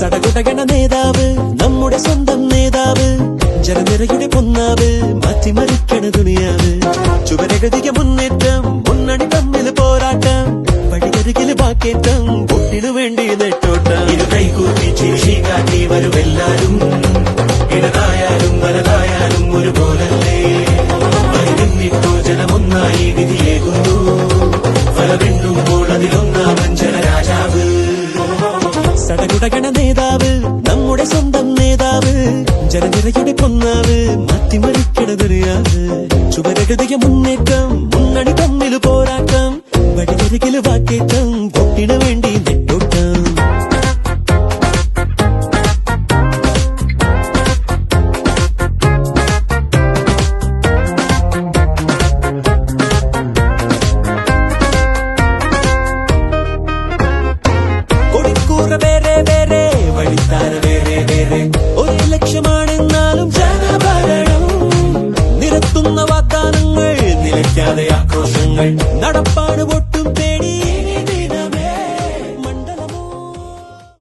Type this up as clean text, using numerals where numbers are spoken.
സടകുടകണ നേതാവ്, നമ്മുടെ സ്വന്തം നേതാവ്, ജനനിരയുടെ പൊന്നാവ്, മാറ്റിമറിക്കണ ദുനിയാവ്. ചുവരെഴുതിയ മുന്നേറ്റം, മുന്നണി തമ്മിൽ പോരാട്ടം, വഴിയരികില് വാക്കേറ്റം, വോട്ടിനു വേണ്ടി നെട്ടോട്ടം. ഇത് കൈകൂപ്പി ചിരി കാട്ടി വരുമെല്ലാരും, ഇടതായാലും വലതായാലും ഒരുപോലല്ലേ. വൈകുന്നിപ്പോ ജനമൊന്നായി വിധിയേകുന്നു, ഫലമെണ്ണുമ്പോൾ അതിലൊന്നാമൻ ജനരാജാവ്. സടകുടകണ നേതാവ്, നമ്മുടെ സ്വന്തം നേതാവ്, ജനനിരയുടെ പൊന്നാവ്, മാറ്റിമറിക്കണ ദുനിയാവ്. ചുവരെഴുതിയ മുന്നേറ്റം, മുന്നണി തമ്മിൽ പോരാട്ടം, വഴിയരികില് വാക്കേറ്റം, വോട്ടിനു വേണ്ടി നെട്ടോട്ടം. വേറെ വേറെ വഴിത്താര വേറെ വേറെ, ഒരേ ലക്ഷ്യമാണെന്നാലും ജനഭരണം. നിരത്തുന്ന വാഗ്ദാനങ്ങൾ, നിലയ്ക്കാതെ ആക്രോശങ്ങൾ, നടപ്പാണ് വോട്ട്